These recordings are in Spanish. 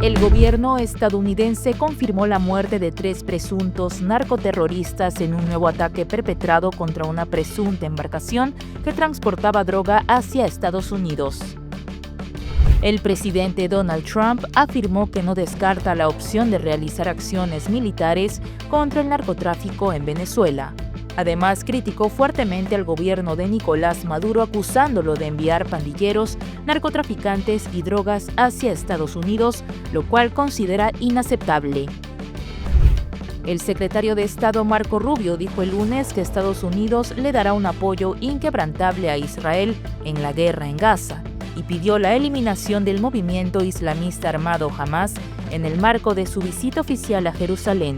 El gobierno estadounidense confirmó la muerte de 3 presuntos narcoterroristas en un nuevo ataque perpetrado contra una presunta embarcación que transportaba droga hacia Estados Unidos. El presidente Donald Trump afirmó que no descarta la opción de realizar acciones militares contra el narcotráfico en Venezuela. Además, criticó fuertemente al gobierno de Nicolás Maduro, acusándolo de enviar pandilleros, narcotraficantes y drogas hacia Estados Unidos, lo cual considera inaceptable. El secretario de Estado Marco Rubio dijo el lunes que Estados Unidos le dará un apoyo inquebrantable a Israel en la guerra en Gaza y pidió la eliminación del movimiento islamista armado Hamas en el marco de su visita oficial a Jerusalén.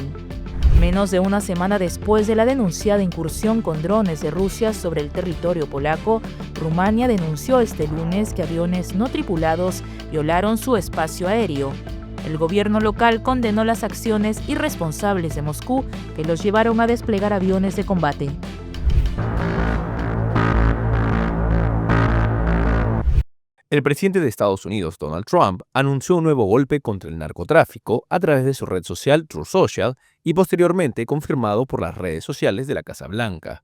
Menos de una semana después de la denunciada incursión con drones de Rusia sobre el territorio polaco, Rumania denunció este lunes que aviones no tripulados violaron su espacio aéreo. El gobierno local condenó las acciones irresponsables de Moscú que los llevaron a desplegar aviones de combate. El presidente de Estados Unidos, Donald Trump, anunció un nuevo golpe contra el narcotráfico a través de su red social Truth Social y posteriormente confirmado por las redes sociales de la Casa Blanca.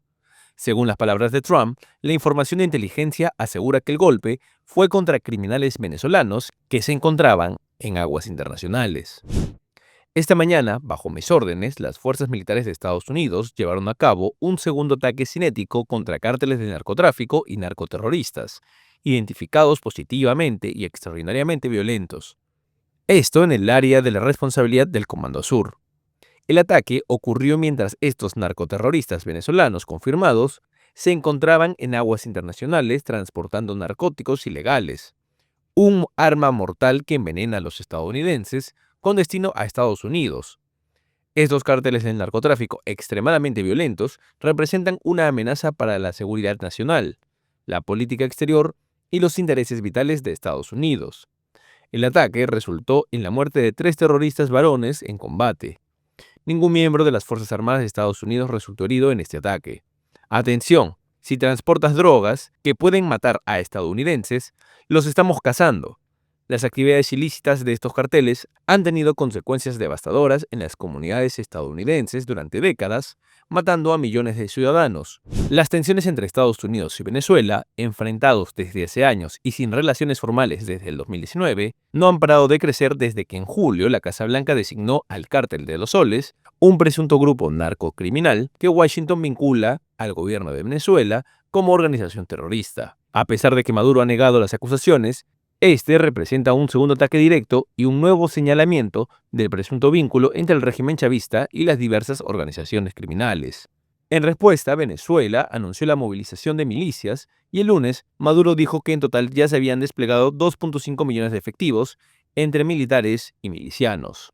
Según las palabras de Trump, la información de inteligencia asegura que el golpe fue contra criminales venezolanos que se encontraban en aguas internacionales. Esta mañana, bajo mis órdenes, las fuerzas militares de Estados Unidos llevaron a cabo un segundo ataque cinético contra cárteles de narcotráfico y narcoterroristas, identificados positivamente y extraordinariamente violentos. Esto en el área de la responsabilidad del Comando Sur. El ataque ocurrió mientras estos narcoterroristas venezolanos confirmados se encontraban en aguas internacionales transportando narcóticos ilegales, un arma mortal que envenena a los estadounidenses con destino a Estados Unidos. Estos cárteles del narcotráfico extremadamente violentos representan una amenaza para la seguridad nacional, la política exterior y los intereses vitales de Estados Unidos. El ataque resultó en la muerte de 3 terroristas varones en combate. Ningún miembro de las Fuerzas Armadas de Estados Unidos resultó herido en este ataque. Atención, si transportas drogas que pueden matar a estadounidenses, los estamos cazando. Las actividades ilícitas de estos carteles han tenido consecuencias devastadoras en las comunidades estadounidenses durante décadas, matando a millones de ciudadanos. Las tensiones entre Estados Unidos y Venezuela, enfrentados desde hace años y sin relaciones formales desde el 2019, no han parado de crecer desde que en julio la Casa Blanca designó al Cártel de los Soles, un presunto grupo narcocriminal que Washington vincula al gobierno de Venezuela como organización terrorista. A pesar de que Maduro ha negado las acusaciones, este representa un segundo ataque directo y un nuevo señalamiento del presunto vínculo entre el régimen chavista y las diversas organizaciones criminales. En respuesta, Venezuela anunció la movilización de milicias y el lunes Maduro dijo que en total ya se habían desplegado 2.5 millones de efectivos entre militares y milicianos.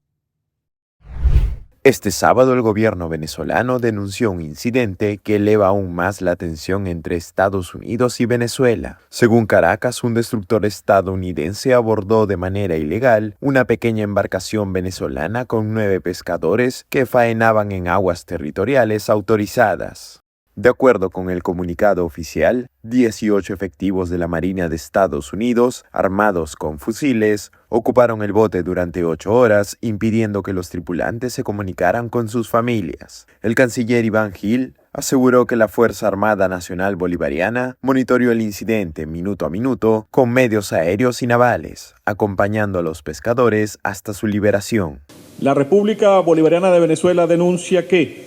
Este sábado el gobierno venezolano denunció un incidente que eleva aún más la tensión entre Estados Unidos y Venezuela. Según Caracas, un destructor estadounidense abordó de manera ilegal una pequeña embarcación venezolana con 9 pescadores que faenaban en aguas territoriales autorizadas. De acuerdo con el comunicado oficial, 18 efectivos de la Marina de Estados Unidos, armados con fusiles, ocuparon el bote durante 8 horas, impidiendo que los tripulantes se comunicaran con sus familias. El canciller Iván Gil aseguró que la Fuerza Armada Nacional Bolivariana monitoreó el incidente minuto a minuto con medios aéreos y navales, acompañando a los pescadores hasta su liberación. La República Bolivariana de Venezuela denuncia que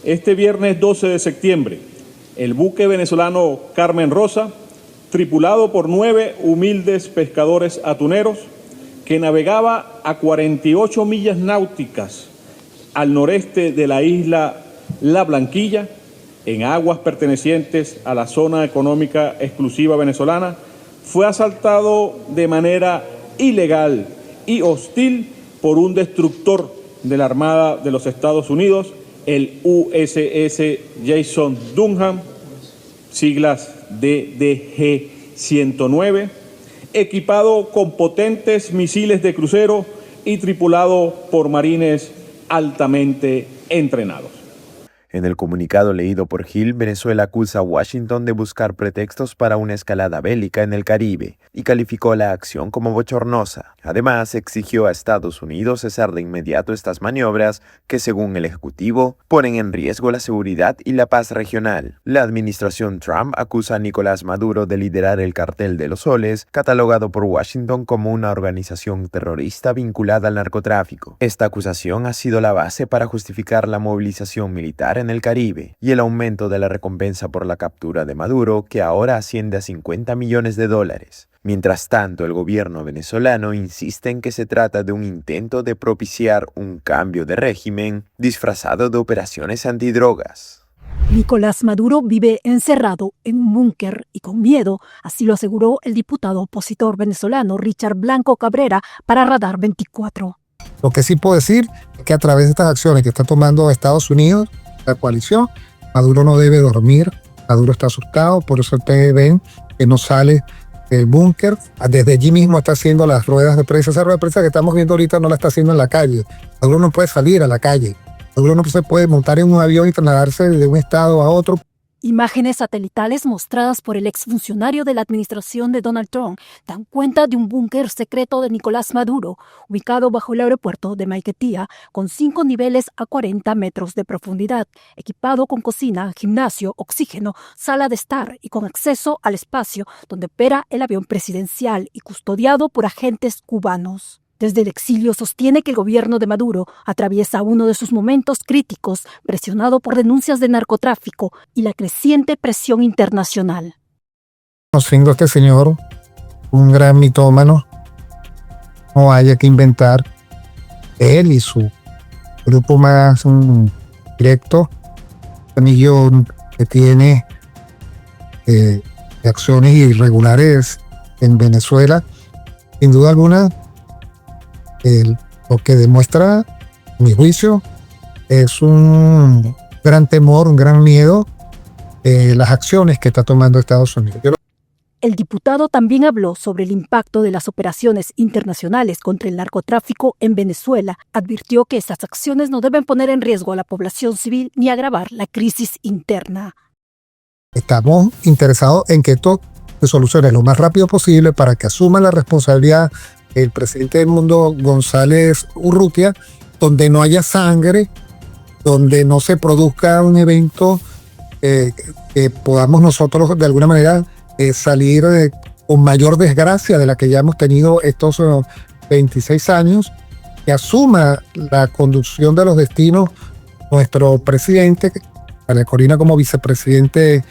este viernes 12 de septiembre, el buque venezolano Carmen Rosa, tripulado por 9 humildes pescadores atuneros, que navegaba a 48 millas náuticas al noreste de la isla La Blanquilla, en aguas pertenecientes a la zona económica exclusiva venezolana, fue asaltado de manera ilegal y hostil por un destructor de la Armada de los Estados Unidos, el USS Jason Dunham, siglas DDG-109, equipado con potentes misiles de crucero y tripulado por marines altamente entrenados. En el comunicado leído por Hill, Venezuela acusa a Washington de buscar pretextos para una escalada bélica en el Caribe y calificó la acción como bochornosa. Además, exigió a Estados Unidos cesar de inmediato estas maniobras que, según el Ejecutivo, ponen en riesgo la seguridad y la paz regional. La administración Trump acusa a Nicolás Maduro de liderar el Cartel de los Soles, catalogado por Washington como una organización terrorista vinculada al narcotráfico. Esta acusación ha sido la base para justificar la movilización militar en el Caribe y el aumento de la recompensa por la captura de Maduro, que ahora asciende a $50 millones. Mientras tanto, el gobierno venezolano insiste en que se trata de un intento de propiciar un cambio de régimen disfrazado de operaciones antidrogas. Nicolás Maduro vive encerrado en un búnker y con miedo, así lo aseguró el diputado opositor venezolano Richard Blanco Cabrera para Radar 24. Lo que sí puedo decir es que a través de estas acciones que está tomando Estados Unidos, la coalición, Maduro no debe dormir, Maduro está asustado, por eso ustedes ven que no sale del búnker. Desde allí mismo está haciendo las ruedas de prensa. Esa rueda de prensa que estamos viendo ahorita no la está haciendo en la calle. Maduro no puede salir a la calle. Maduro no se puede montar en un avión y trasladarse de un estado a otro. Imágenes satelitales mostradas por el exfuncionario de la administración de Donald Trump dan cuenta de un búnker secreto de Nicolás Maduro, ubicado bajo el aeropuerto de Maiquetía, con 5 niveles a 40 metros de profundidad, equipado con cocina, gimnasio, oxígeno, sala de estar y con acceso al espacio donde opera el avión presidencial y custodiado por agentes cubanos. Desde el exilio sostiene que el gobierno de Maduro atraviesa uno de sus momentos críticos, presionado por denuncias de narcotráfico y la creciente presión internacional. Siendo este señor un gran mitómano, no haya que inventar él y su grupo más directo, anillo que tiene de acciones irregulares en Venezuela, sin duda alguna. Lo que demuestra, a mi juicio, es un gran temor, un gran miedo las acciones que está tomando Estados Unidos. El diputado también habló sobre el impacto de las operaciones internacionales contra el narcotráfico en Venezuela. Advirtió que estas acciones no deben poner en riesgo a la población civil ni agravar la crisis interna. Estamos interesados en que esto se solucione lo más rápido posible para que asuma la responsabilidad el presidente del mundo, González Urrutia, donde no haya sangre, donde no se produzca un evento que podamos nosotros de alguna manera salir con mayor desgracia de la que ya hemos tenido estos 26 años, que asuma la conducción de los destinos nuestro presidente, María Corina como vicepresidente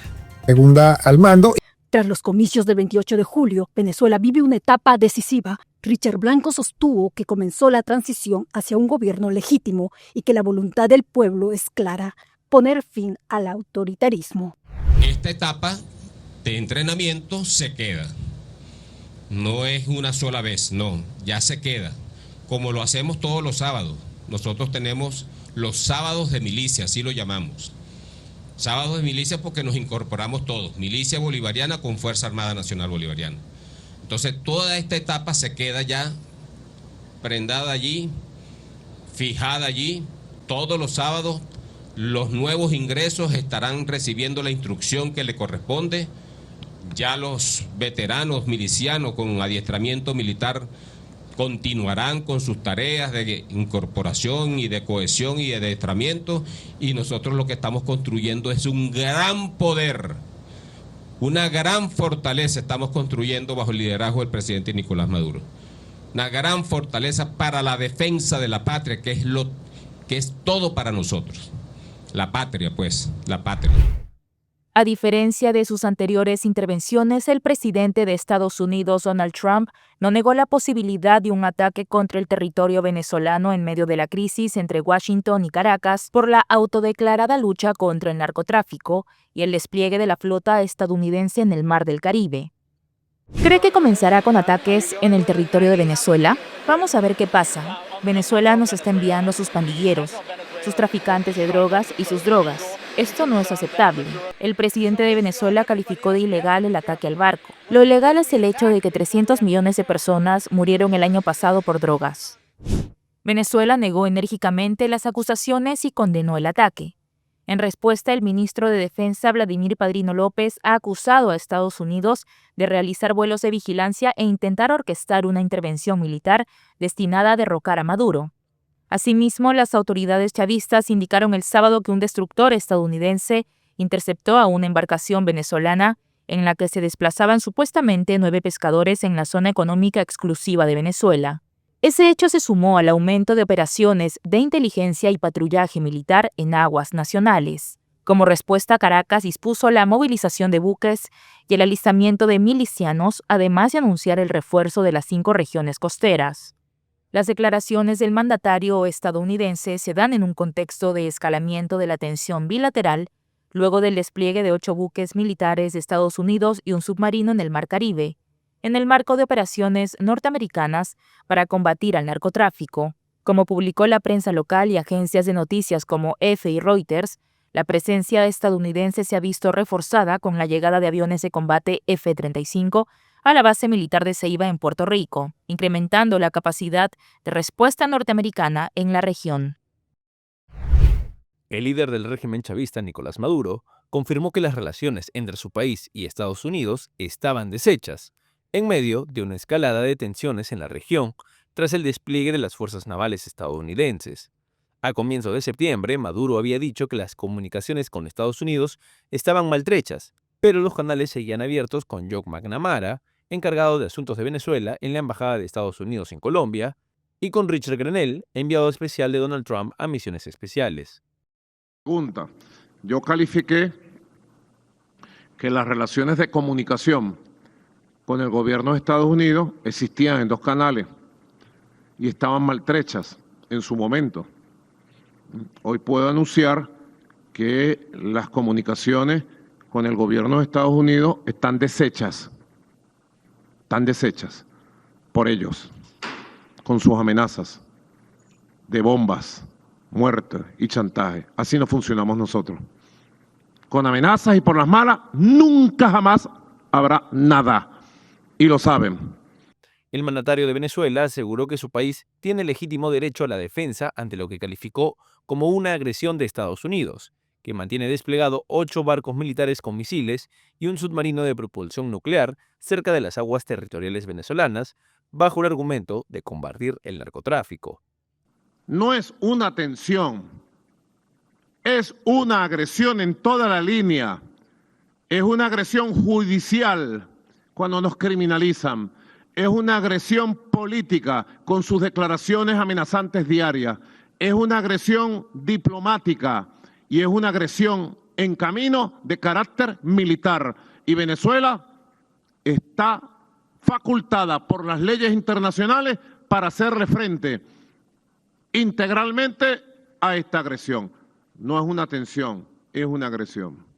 segunda al mando. Tras los comicios del 28 de julio, Venezuela vive una etapa decisiva. Richard Blanco sostuvo que comenzó la transición hacia un gobierno legítimo y que la voluntad del pueblo es clara: poner fin al autoritarismo. Esta etapa de entrenamiento se queda. No es una sola vez, no, ya se queda. Como lo hacemos todos los sábados. Nosotros tenemos los sábados de milicia, así lo llamamos. Sábados de milicia porque nos incorporamos todos, milicia bolivariana con Fuerza Armada Nacional Bolivariana. Entonces toda esta etapa se queda ya prendada allí, fijada allí. Todos los sábados los nuevos ingresos estarán recibiendo la instrucción que le corresponde. Ya los veteranos milicianos con adiestramiento militar continuarán con sus tareas de incorporación y de cohesión y de adiestramiento, y nosotros lo que estamos construyendo es un gran poder, una gran fortaleza estamos construyendo bajo el liderazgo del presidente Nicolás Maduro. Una gran fortaleza para la defensa de la patria, que es todo para nosotros. La patria, pues, la patria. A diferencia de sus anteriores intervenciones, el presidente de Estados Unidos, Donald Trump, no negó la posibilidad de un ataque contra el territorio venezolano en medio de la crisis entre Washington y Caracas por la autodeclarada lucha contra el narcotráfico y el despliegue de la flota estadounidense en el Mar del Caribe. ¿Cree que comenzará con ataques en el territorio de Venezuela? Vamos a ver qué pasa. Venezuela nos está enviando a sus pandilleros, sus traficantes de drogas y sus drogas. Esto no es aceptable. El presidente de Venezuela calificó de ilegal el ataque al barco. Lo ilegal es el hecho de que 300 millones de personas murieron el año pasado por drogas. Venezuela negó enérgicamente las acusaciones y condenó el ataque. En respuesta, el ministro de Defensa, Vladimir Padrino López, ha acusado a Estados Unidos de realizar vuelos de vigilancia e intentar orquestar una intervención militar destinada a derrocar a Maduro. Asimismo, las autoridades chavistas indicaron el sábado que un destructor estadounidense interceptó a una embarcación venezolana en la que se desplazaban supuestamente 9 pescadores en la zona económica exclusiva de Venezuela. Ese hecho se sumó al aumento de operaciones de inteligencia y patrullaje militar en aguas nacionales. Como respuesta, Caracas dispuso la movilización de buques y el alistamiento de milicianos, además de anunciar el refuerzo de las 5 regiones costeras. Las declaraciones del mandatario estadounidense se dan en un contexto de escalamiento de la tensión bilateral luego del despliegue de 8 buques militares de Estados Unidos y un submarino en el Mar Caribe, en el marco de operaciones norteamericanas para combatir al narcotráfico. Como publicó la prensa local y agencias de noticias como EFE y Reuters, la presencia estadounidense se ha visto reforzada con la llegada de aviones de combate F-35 a la base militar de Ceiba en Puerto Rico, incrementando la capacidad de respuesta norteamericana en la región. El líder del régimen chavista, Nicolás Maduro, confirmó que las relaciones entre su país y Estados Unidos estaban deshechas, en medio de una escalada de tensiones en la región tras el despliegue de las fuerzas navales estadounidenses. A comienzos de septiembre, Maduro había dicho que las comunicaciones con Estados Unidos estaban maltrechas, pero los canales seguían abiertos con Joe McNamara, encargado de asuntos de Venezuela en la Embajada de Estados Unidos en Colombia, y con Richard Grenell, enviado especial de Donald Trump a misiones especiales. Pregunta. Yo califiqué que las relaciones de comunicación con el gobierno de Estados Unidos existían en 2 canales y estaban maltrechas en su momento. Hoy puedo anunciar que las comunicaciones con el gobierno de Estados Unidos están deshechas por ellos, con sus amenazas de bombas, muerte y chantaje. Así no funcionamos nosotros. Con amenazas y por las malas, nunca jamás habrá nada. Y lo saben. El mandatario de Venezuela aseguró que su país tiene legítimo derecho a la defensa ante lo que calificó como una agresión de Estados Unidos, que mantiene desplegado 8 barcos militares con misiles y un submarino de propulsión nuclear cerca de las aguas territoriales venezolanas, bajo el argumento de combatir el narcotráfico. No es una tensión, es una agresión en toda la línea, es una agresión judicial cuando nos criminalizan, es una agresión política con sus declaraciones amenazantes diarias, es una agresión diplomática y es una agresión en camino de carácter militar. Y Venezuela está facultada por las leyes internacionales para hacerle frente integralmente a esta agresión. No es una tensión, es una agresión.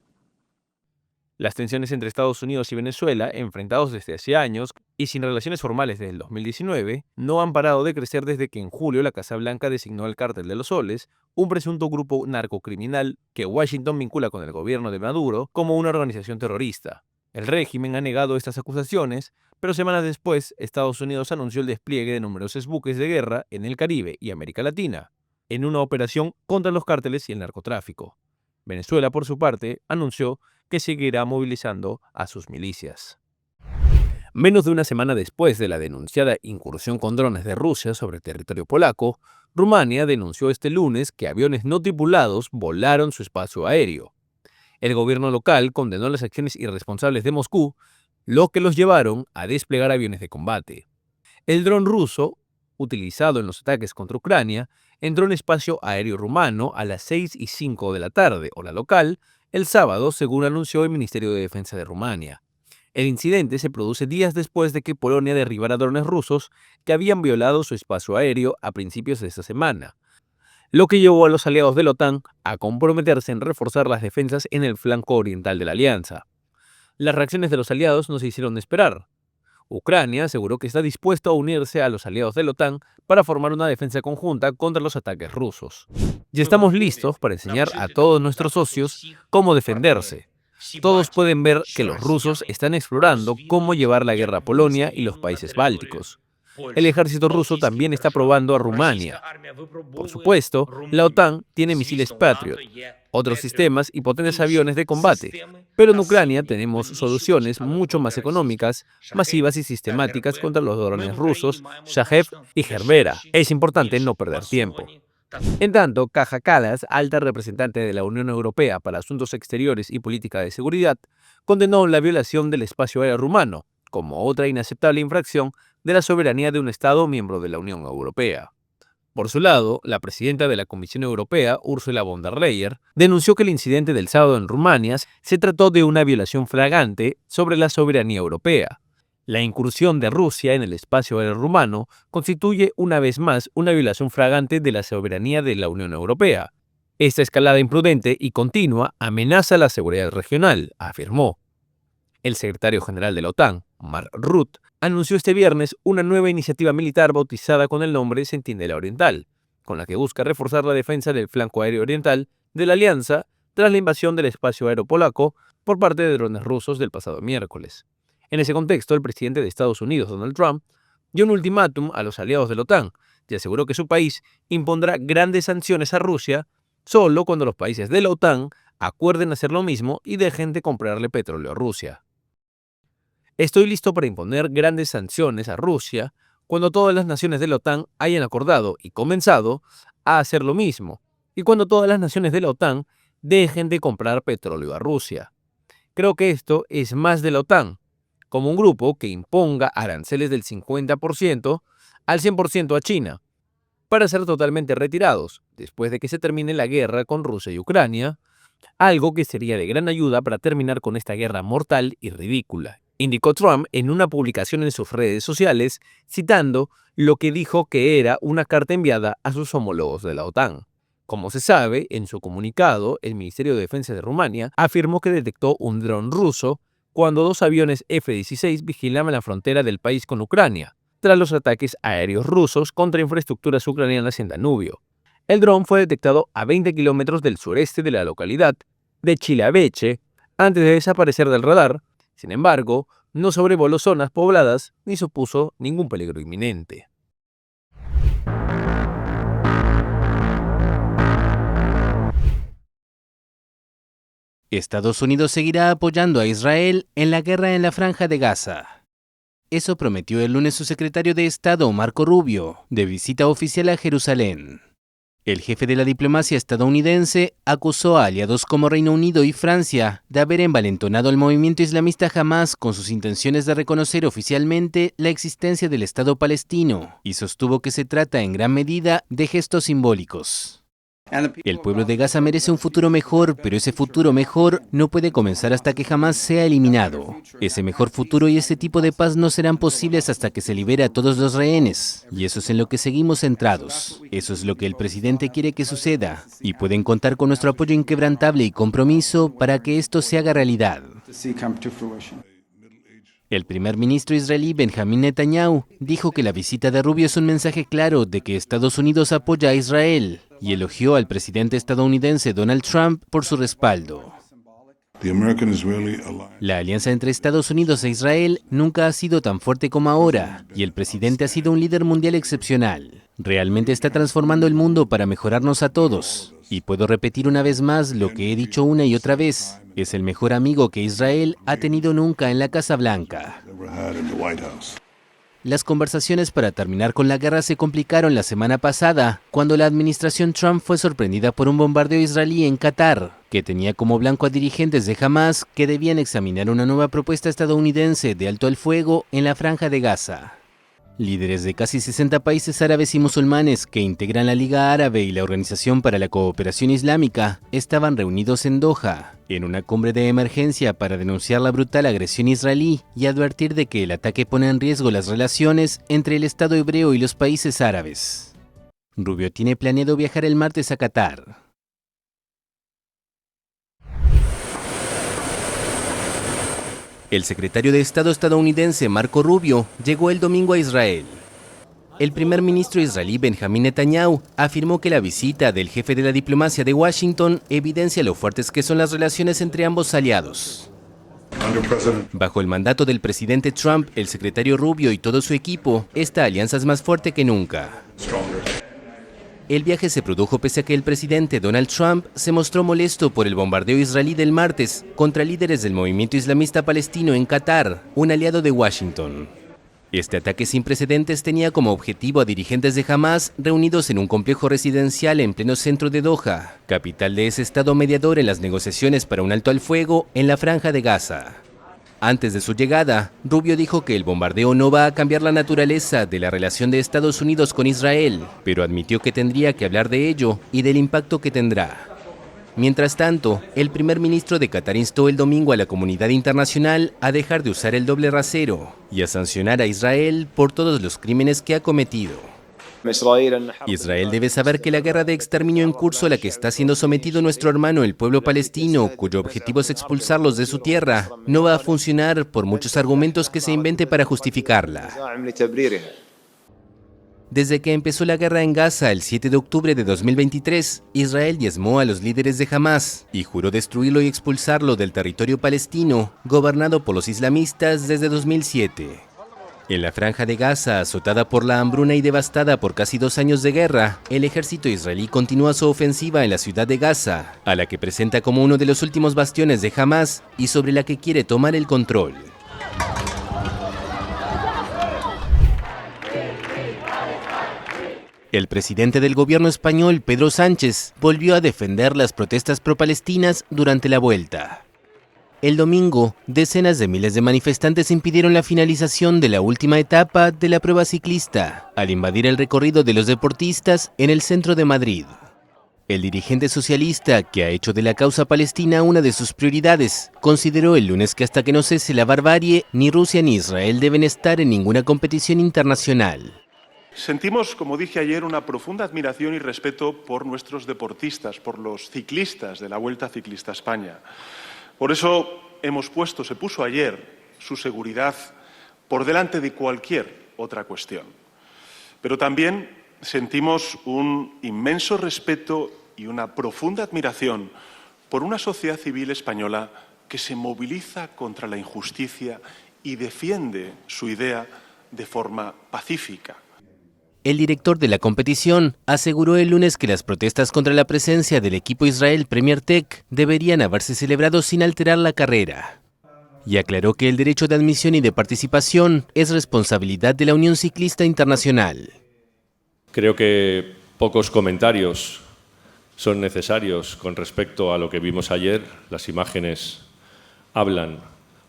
Las tensiones entre Estados Unidos y Venezuela, enfrentados desde hace años y sin relaciones formales desde el 2019, no han parado de crecer desde que en julio la Casa Blanca designó al Cártel de los Soles, un presunto grupo narcocriminal que Washington vincula con el gobierno de Maduro, como una organización terrorista. El régimen ha negado estas acusaciones, pero semanas después, Estados Unidos anunció el despliegue de numerosos buques de guerra en el Caribe y América Latina, en una operación contra los cárteles y el narcotráfico. Venezuela, por su parte, anunció que seguirá movilizando a sus milicias. Menos de una semana después de la denunciada incursión con drones de Rusia sobre territorio polaco, Rumania denunció este lunes que aviones no tripulados volaron su espacio aéreo. El gobierno local condenó las acciones irresponsables de Moscú, lo que los llevaron a desplegar aviones de combate. El dron ruso, utilizado en los ataques contra Ucrania, entró en espacio aéreo rumano a las 6:05 de la tarde, hora local, el sábado, según anunció el Ministerio de Defensa de Rumania. El incidente se produce días después de que Polonia derribara drones rusos que habían violado su espacio aéreo a principios de esta semana, lo que llevó a los aliados de la OTAN a comprometerse en reforzar las defensas en el flanco oriental de la alianza. Las reacciones de los aliados no se hicieron esperar. Ucrania aseguró que está dispuesto a unirse a los aliados de la OTAN para formar una defensa conjunta contra los ataques rusos. Y estamos listos para enseñar a todos nuestros socios cómo defenderse. Todos pueden ver que los rusos están explorando cómo llevar la guerra a Polonia y los países bálticos. el ejército ruso también está probando a Rumania. Por supuesto, la OTAN tiene misiles Patriot, otros sistemas y potentes aviones de combate, pero en Ucrania tenemos soluciones mucho más económicas, masivas y sistemáticas contra los drones rusos, Shahev y Gerbera. Es importante no perder tiempo. En tanto, Kaja Kallas, alta representante de la Unión Europea para Asuntos Exteriores y Política de Seguridad, condenó la violación del espacio aéreo rumano como otra inaceptable infracción de la soberanía de un Estado miembro de la Unión Europea. Por su lado, la presidenta de la Comisión Europea, Ursula von der Leyen, denunció que el incidente del sábado en Rumania se trató de una violación flagrante sobre la soberanía europea. La incursión de Rusia en el espacio aéreo rumano constituye una vez más una violación flagrante de la soberanía de la Unión Europea. Esta escalada imprudente y continua amenaza la seguridad regional, afirmó. El secretario general de la OTAN, Mark Rutte, anunció este viernes una nueva iniciativa militar bautizada con el nombre Centinela Oriental, con la que busca reforzar la defensa del flanco aéreo oriental de la alianza tras la invasión del espacio aéreo polaco por parte de drones rusos del pasado miércoles. En ese contexto, el presidente de Estados Unidos, Donald Trump, dio un ultimátum a los aliados de la OTAN y aseguró que su país impondrá grandes sanciones a Rusia solo cuando los países de la OTAN acuerden hacer lo mismo y dejen de comprarle petróleo a Rusia. Estoy listo para imponer grandes sanciones a Rusia cuando todas las naciones de la OTAN hayan acordado y comenzado a hacer lo mismo, y cuando todas las naciones de la OTAN dejen de comprar petróleo a Rusia. Creo que esto es más de la OTAN, como un grupo que imponga aranceles del 50% al 100% a China, para ser totalmente retirados después de que se termine la guerra con Rusia y Ucrania, algo que sería de gran ayuda para terminar con esta guerra mortal y ridícula, indicó Trump en una publicación en sus redes sociales, citando lo que dijo que era una carta enviada a sus homólogos de la OTAN. Como se sabe, en su comunicado, el Ministerio de Defensa de Rumania afirmó que detectó un dron ruso cuando 2 aviones F-16 vigilaban la frontera del país con Ucrania, tras los ataques aéreos rusos contra infraestructuras ucranianas en Danubio. El dron fue detectado a 20 kilómetros del sureste de la localidad de Chilaveche antes de desaparecer del radar. Sin embargo, no sobrevoló zonas pobladas ni supuso ningún peligro inminente. Estados Unidos seguirá apoyando a Israel en la guerra en la Franja de Gaza. Eso prometió el lunes su secretario de Estado, Marco Rubio, de visita oficial a Jerusalén. El jefe de la diplomacia estadounidense acusó a aliados como Reino Unido y Francia de haber envalentonado al movimiento islamista Hamás con sus intenciones de reconocer oficialmente la existencia del Estado palestino y sostuvo que se trata en gran medida de gestos simbólicos. El pueblo de Gaza merece un futuro mejor, pero ese futuro mejor no puede comenzar hasta que Hamás sea eliminado. Ese mejor futuro y ese tipo de paz no serán posibles hasta que se libere a todos los rehenes. Y eso es en lo que seguimos centrados. Eso es lo que el presidente quiere que suceda. Y pueden contar con nuestro apoyo inquebrantable y compromiso para que esto se haga realidad. El primer ministro israelí Benjamin Netanyahu dijo que la visita de Rubio es un mensaje claro de que Estados Unidos apoya a Israel y elogió al presidente estadounidense Donald Trump por su respaldo. La alianza entre Estados Unidos e Israel nunca ha sido tan fuerte como ahora y el presidente ha sido un líder mundial excepcional. Realmente está transformando el mundo para mejorarnos a todos. Y puedo repetir una vez más lo que he dicho una y otra vez. Es el mejor amigo que Israel ha tenido nunca en la Casa Blanca. Las conversaciones para terminar con la guerra se complicaron la semana pasada, cuando la administración Trump fue sorprendida por un bombardeo israelí en Qatar, que tenía como blanco a dirigentes de Hamás que debían examinar una nueva propuesta estadounidense de alto al fuego en la Franja de Gaza. Líderes de casi 60 países árabes y musulmanes que integran la Liga Árabe y la Organización para la Cooperación Islámica estaban reunidos en Doha, en una cumbre de emergencia para denunciar la brutal agresión israelí y advertir de que el ataque pone en riesgo las relaciones entre el Estado hebreo y los países árabes. Rubio tiene planeado viajar el martes a Qatar. El secretario de Estado estadounidense Marco Rubio llegó el domingo a Israel. El primer ministro israelí Benjamin Netanyahu afirmó que la visita del jefe de la diplomacia de Washington evidencia lo fuertes que son las relaciones entre ambos aliados. Bajo el mandato del presidente Trump, el secretario Rubio y todo su equipo, esta alianza es más fuerte que nunca. El viaje se produjo pese a que el presidente Donald Trump se mostró molesto por el bombardeo israelí del martes contra líderes del movimiento islamista palestino en Qatar, un aliado de Washington. Este ataque sin precedentes tenía como objetivo a dirigentes de Hamás reunidos en un complejo residencial en pleno centro de Doha, capital de ese estado mediador en las negociaciones para un alto al fuego en la Franja de Gaza. Antes de su llegada, Rubio dijo que el bombardeo no va a cambiar la naturaleza de la relación de Estados Unidos con Israel, pero admitió que tendría que hablar de ello y del impacto que tendrá. Mientras tanto, el primer ministro de Qatar instó el domingo a la comunidad internacional a dejar de usar el doble rasero y a sancionar a Israel por todos los crímenes que ha cometido. Israel debe saber que la guerra de exterminio en curso a la que está siendo sometido nuestro hermano el pueblo palestino, cuyo objetivo es expulsarlos de su tierra, no va a funcionar por muchos argumentos que se invente para justificarla. Desde que empezó la guerra en Gaza el 7 de octubre de 2023, Israel diezmó a los líderes de Hamás y juró destruirlo y expulsarlo del territorio palestino, gobernado por los islamistas desde 2007. En la Franja de Gaza, azotada por la hambruna y devastada por casi 2 años de guerra, el ejército israelí continúa su ofensiva en la ciudad de Gaza, a la que presenta como uno de los últimos bastiones de Hamás y sobre la que quiere tomar el control. El presidente del gobierno español, Pedro Sánchez, volvió a defender las protestas pro-palestinas durante la vuelta. El domingo, decenas de miles de manifestantes impidieron la finalización de la última etapa de la prueba ciclista, al invadir el recorrido de los deportistas en el centro de Madrid. El dirigente socialista, que ha hecho de la causa palestina una de sus prioridades, consideró el lunes que hasta que no cese la barbarie, ni Rusia ni Israel deben estar en ninguna competición internacional. Sentimos, como dije ayer, una profunda admiración y respeto por nuestros deportistas, por los ciclistas de la Vuelta Ciclista a España. Por eso se puso ayer su seguridad por delante de cualquier otra cuestión. Pero también sentimos un inmenso respeto y una profunda admiración por una sociedad civil española que se moviliza contra la injusticia y defiende su idea de forma pacífica. El director de la competición aseguró el lunes que las protestas contra la presencia del equipo Israel Premier Tech deberían haberse celebrado sin alterar la carrera. Y aclaró que el derecho de admisión y de participación es responsabilidad de la Unión Ciclista Internacional. Creo que pocos comentarios son necesarios con respecto a lo que vimos ayer. Las imágenes hablan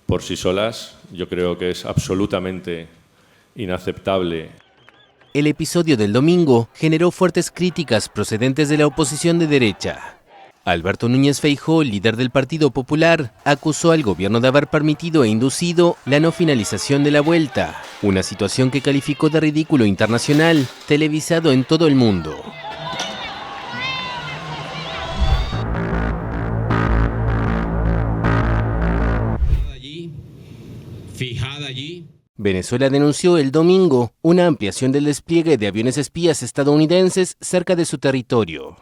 por sí solas. Yo creo que es absolutamente inaceptable. El episodio del domingo generó fuertes críticas procedentes de la oposición de derecha. Alberto Núñez Feijóo, líder del Partido Popular, acusó al gobierno de haber permitido e inducido la no finalización de la vuelta, una situación que calificó de ridículo internacional, televisado en todo el mundo. Fijada allí. Venezuela denunció el domingo una ampliación del despliegue de aviones espías estadounidenses cerca de su territorio.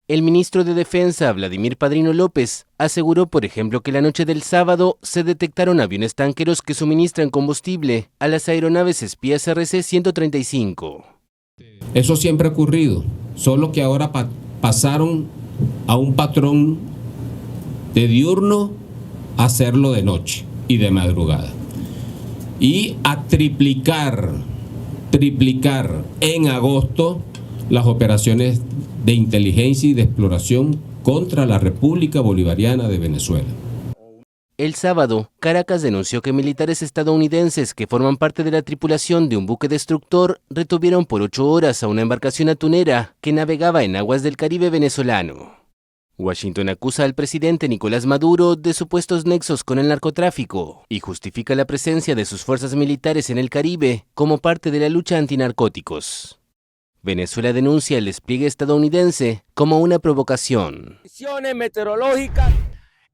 El ministro de Defensa, Vladimir Padrino López, aseguró, por ejemplo, que la noche del sábado se detectaron aviones tanqueros que suministran combustible a las aeronaves espías RC-135. Eso siempre ha ocurrido, solo que ahora pasaron a un patrón de diurno a hacerlo de noche y de madrugada. Y a triplicar en agosto las operaciones de inteligencia y de exploración contra la República Bolivariana de Venezuela. El sábado, Caracas denunció que militares estadounidenses que forman parte de la tripulación de un buque destructor retuvieron por 8 horas a una embarcación atunera que navegaba en aguas del Caribe venezolano. Washington acusa al presidente Nicolás Maduro de supuestos nexos con el narcotráfico y justifica la presencia de sus fuerzas militares en el Caribe como parte de la lucha antinarcóticos. Venezuela denuncia el despliegue estadounidense como una provocación.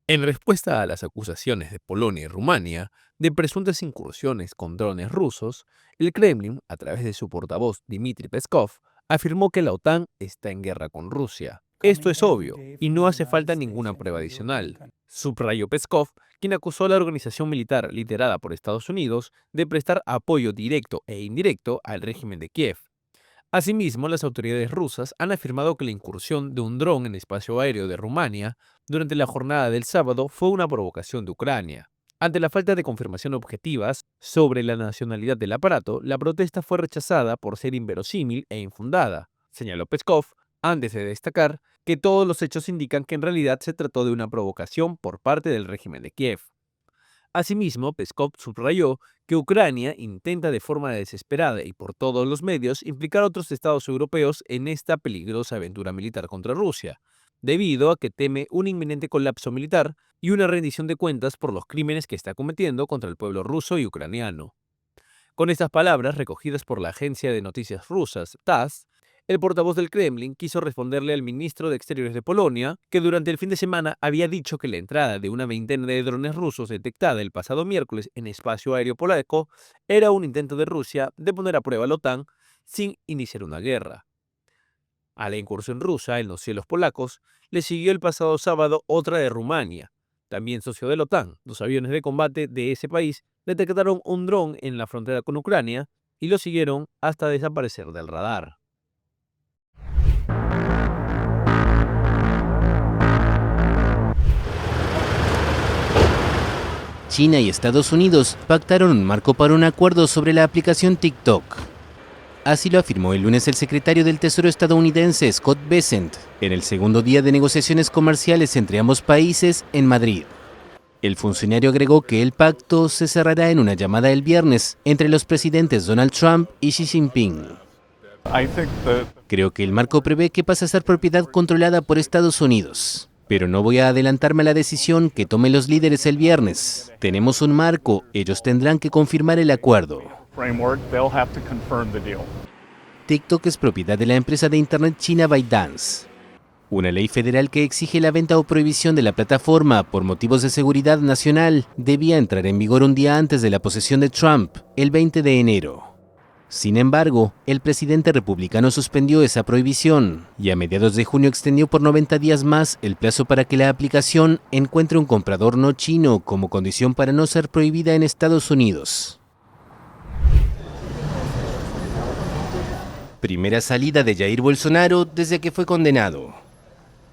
En respuesta a las acusaciones de Polonia y Rumania de presuntas incursiones con drones rusos, el Kremlin, a través de su portavoz Dmitry Peskov, afirmó que la OTAN está en guerra con Rusia. Esto es obvio y no hace falta ninguna prueba adicional, subrayó Peskov, quien acusó a la organización militar liderada por Estados Unidos de prestar apoyo directo e indirecto al régimen de Kiev. Asimismo, las autoridades rusas han afirmado que la incursión de un dron en el espacio aéreo de Rumania durante la jornada del sábado fue una provocación de Ucrania. Ante la falta de confirmación objetivas sobre la nacionalidad del aparato, la protesta fue rechazada por ser inverosímil e infundada, señaló Peskov, antes de destacar que todos los hechos indican que en realidad se trató de una provocación por parte del régimen de Kiev. Asimismo, Peskov subrayó que Ucrania intenta de forma desesperada y por todos los medios implicar a otros estados europeos en esta peligrosa aventura militar contra Rusia, debido a que teme un inminente colapso militar y una rendición de cuentas por los crímenes que está cometiendo contra el pueblo ruso y ucraniano. Con estas palabras, recogidas por la agencia de noticias rusas TASS, el portavoz del Kremlin quiso responderle al ministro de Exteriores de Polonia, que durante el fin de semana había dicho que la entrada de una veintena de drones rusos detectada el pasado miércoles en espacio aéreo polaco era un intento de Rusia de poner a prueba a la OTAN sin iniciar una guerra. A la incursión rusa en los cielos polacos le siguió el pasado sábado otra de Rumania, también socio de la OTAN. Los aviones de combate de ese país detectaron un dron en la frontera con Ucrania y lo siguieron hasta desaparecer del radar. China y Estados Unidos pactaron un marco para un acuerdo sobre la aplicación TikTok. Así lo afirmó el lunes el secretario del Tesoro estadounidense Scott Bessent en el segundo día de negociaciones comerciales entre ambos países en Madrid. El funcionario agregó que el pacto se cerrará en una llamada el viernes entre los presidentes Donald Trump y Xi Jinping. Creo que el marco prevé que pase a ser propiedad controlada por Estados Unidos. Pero no voy a adelantarme a la decisión que tomen los líderes el viernes. Tenemos un marco, ellos tendrán que confirmar el acuerdo. TikTok es propiedad de la empresa de Internet china ByteDance. Una ley federal que exige la venta o prohibición de la plataforma por motivos de seguridad nacional debía entrar en vigor un día antes de la posesión de Trump, el 20 de enero. Sin embargo, el presidente republicano suspendió esa prohibición y a mediados de junio extendió por 90 días más el plazo para que la aplicación encuentre un comprador no chino como condición para no ser prohibida en Estados Unidos. Primera salida de Jair Bolsonaro desde que fue condenado.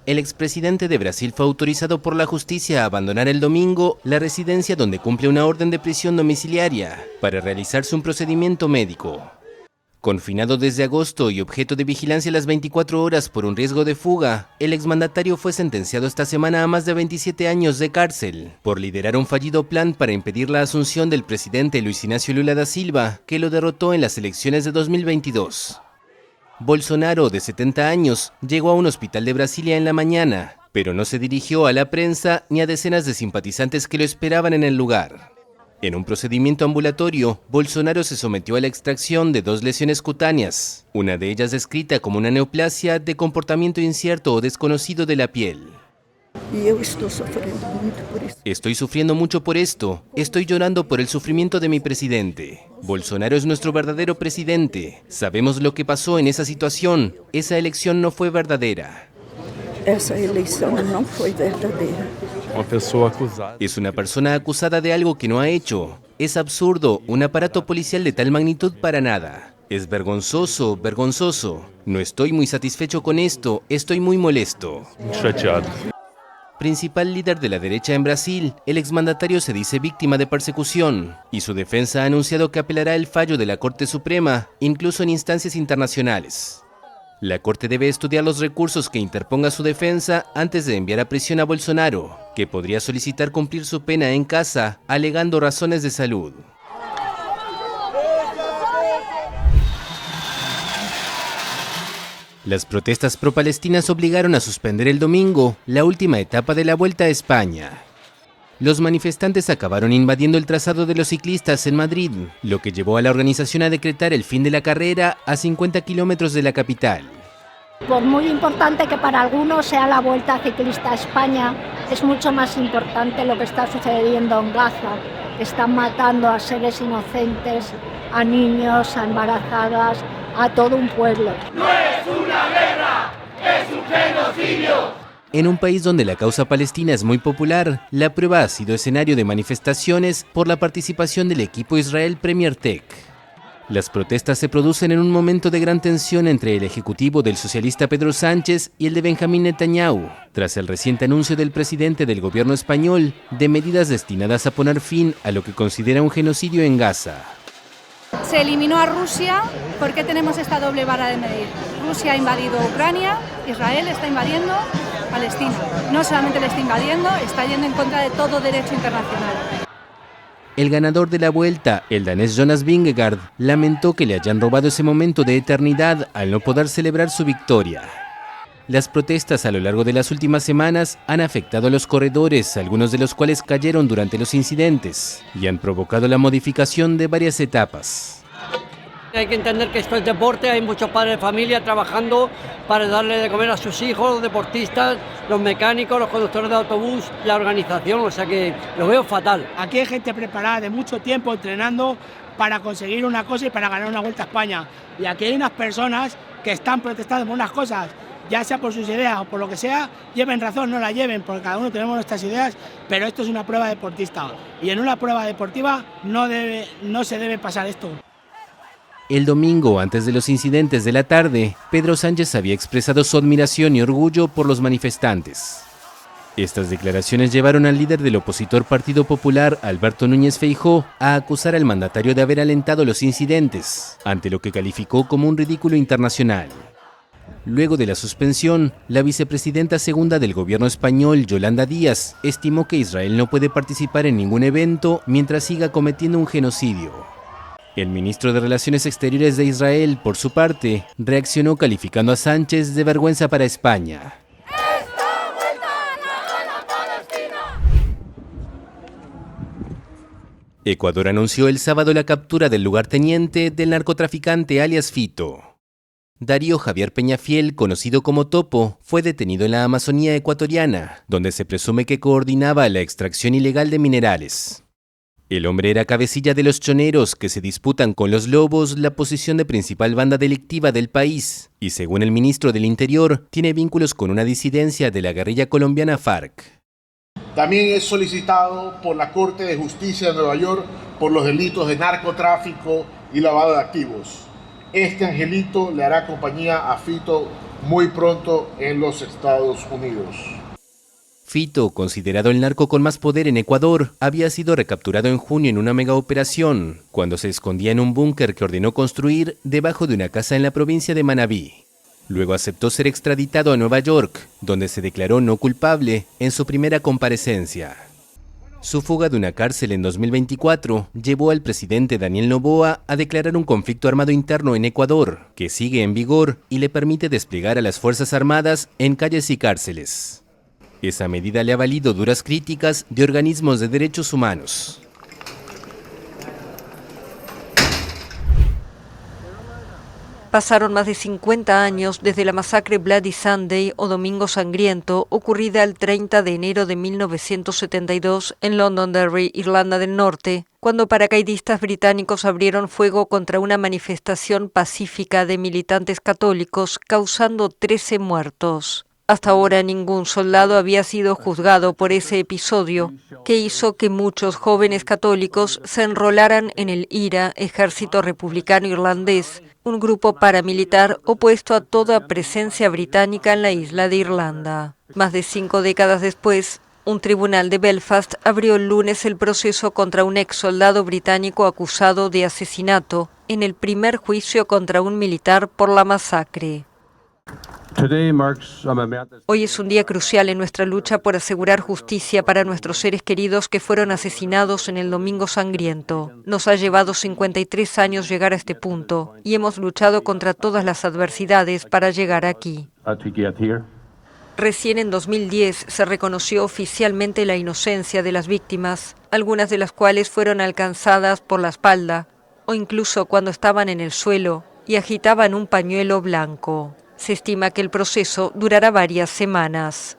El expresidente de Brasil fue autorizado por la justicia a abandonar el domingo la residencia donde cumple una orden de prisión domiciliaria para realizarse un procedimiento médico. Confinado desde agosto y objeto de vigilancia las 24 horas por un riesgo de fuga, el exmandatario fue sentenciado esta semana a más de 27 años de cárcel por liderar un fallido plan para impedir la asunción del presidente Luis Inácio Lula da Silva, que lo derrotó en las elecciones de 2022. Bolsonaro, de 70 años, llegó a un hospital de Brasilia en la mañana, pero no se dirigió a la prensa ni a decenas de simpatizantes que lo esperaban en el lugar. En un procedimiento ambulatorio, Bolsonaro se sometió a la extracción de 2 lesiones cutáneas, una de ellas descrita como una neoplasia de comportamiento incierto o desconocido de la piel. Estoy sufriendo mucho por esto. Estoy llorando por el sufrimiento de mi presidente. Bolsonaro es nuestro verdadero presidente. Sabemos lo que pasó en esa situación. Esa elección no fue verdadera. Esa elección no fue verdadera. Es una persona acusada de algo que no ha hecho. Es absurdo, un aparato policial de tal magnitud para nada. Es vergonzoso, vergonzoso. No estoy muy satisfecho con esto. Estoy muy molesto. Principal líder de la derecha en Brasil, el exmandatario se dice víctima de persecución y su defensa ha anunciado que apelará el fallo de la Corte Suprema, incluso en instancias internacionales. La Corte debe estudiar los recursos que interponga su defensa antes de enviar a prisión a Bolsonaro, que podría solicitar cumplir su pena en casa, alegando razones de salud. Las protestas pro-palestinas obligaron a suspender el domingo la última etapa de la Vuelta a España. Los manifestantes acabaron invadiendo el trazado de los ciclistas en Madrid, lo que llevó a la organización a decretar el fin de la carrera a 50 kilómetros de la capital. Por muy importante que para algunos sea la Vuelta Ciclista a España, es mucho más importante lo que está sucediendo en Gaza. Están matando a seres inocentes, a niños, a embarazadas, a todo un pueblo. ¡No es una guerra! ¡Es un genocidio! En un país donde la causa palestina es muy popular, la prueba ha sido escenario de manifestaciones por la participación del equipo Israel Premier Tech. Las protestas se producen en un momento de gran tensión entre el ejecutivo del socialista Pedro Sánchez y el de Benjamín Netanyahu, tras el reciente anuncio del presidente del gobierno español de medidas destinadas a poner fin a lo que considera un genocidio en Gaza. Se eliminó a Rusia. ¿Por qué tenemos esta doble vara de medir? Rusia ha invadido Ucrania, Israel está invadiendo Palestina. No solamente le está invadiendo, está yendo en contra de todo derecho internacional. El ganador de la vuelta, el danés Jonas Vingegaard, lamentó que le hayan robado ese momento de eternidad al no poder celebrar su victoria. Las protestas a lo largo de las últimas semanas han afectado a los corredores, algunos de los cuales cayeron durante los incidentes, y han provocado la modificación de varias etapas. Hay que entender que esto es deporte, hay muchos padres de familia trabajando para darle de comer a sus hijos, los deportistas, los mecánicos, los conductores de autobús, la organización, o sea que lo veo fatal. Aquí hay gente preparada de mucho tiempo entrenando para conseguir una cosa y para ganar una Vuelta a España. Y aquí hay unas personas que están protestando por unas cosas, ya sea por sus ideas o por lo que sea, lleven razón, no la lleven, porque cada uno tenemos nuestras ideas, pero esto es una prueba deportista. Y en una prueba deportiva no se debe pasar esto. El domingo, antes de los incidentes de la tarde, Pedro Sánchez había expresado su admiración y orgullo por los manifestantes. Estas declaraciones llevaron al líder del opositor Partido Popular, Alberto Núñez Feijóo, a acusar al mandatario de haber alentado los incidentes, ante lo que calificó como un ridículo internacional. Luego de la suspensión, la vicepresidenta segunda del gobierno español, Yolanda Díaz, estimó que Israel no puede participar en ningún evento mientras siga cometiendo un genocidio. El ministro de Relaciones Exteriores de Israel, por su parte, reaccionó calificando a Sánchez de vergüenza para España. Ecuador anunció el sábado la captura del lugarteniente del narcotraficante alias Fito. Darío Javier Peñafiel, conocido como Topo, fue detenido en la Amazonía ecuatoriana, donde se presume que coordinaba la extracción ilegal de minerales. El hombre era cabecilla de los choneros que se disputan con los lobos la posición de principal banda delictiva del país y, según el ministro del Interior, tiene vínculos con una disidencia de la guerrilla colombiana FARC. También es solicitado por la Corte de Justicia de Nueva York por los delitos de narcotráfico y lavado de activos. Este angelito le hará compañía a Fito muy pronto en los Estados Unidos. Fito, considerado el narco con más poder en Ecuador, había sido recapturado en junio en una megaoperación, cuando se escondía en un búnker que ordenó construir debajo de una casa en la provincia de Manabí. Luego aceptó ser extraditado a Nueva York, donde se declaró no culpable en su primera comparecencia. Su fuga de una cárcel en 2024 llevó al presidente Daniel Noboa a declarar un conflicto armado interno en Ecuador, que sigue en vigor y le permite desplegar a las Fuerzas Armadas en calles y cárceles. Esa medida le ha valido duras críticas de organismos de derechos humanos. Pasaron más de 50 años desde la masacre Bloody Sunday o Domingo Sangriento, ocurrida el 30 de enero de 1972 en Londonderry, Irlanda del Norte, cuando paracaidistas británicos abrieron fuego contra una manifestación pacífica de militantes católicos, causando 13 muertos. Hasta ahora ningún soldado había sido juzgado por ese episodio, que hizo que muchos jóvenes católicos se enrolaran en el IRA, Ejército Republicano Irlandés, un grupo paramilitar opuesto a toda presencia británica en la isla de Irlanda. Más de 5 décadas después, un tribunal de Belfast abrió el lunes el proceso contra un ex soldado británico acusado de asesinato en el primer juicio contra un militar por la masacre. Hoy es un día crucial en nuestra lucha por asegurar justicia para nuestros seres queridos que fueron asesinados en el Domingo Sangriento. Nos ha llevado 53 años llegar a este punto y hemos luchado contra todas las adversidades para llegar aquí. Recién en 2010 se reconoció oficialmente la inocencia de las víctimas, algunas de las cuales fueron alcanzadas por la espalda o incluso cuando estaban en el suelo y agitaban un pañuelo blanco. Se estima que el proceso durará varias semanas.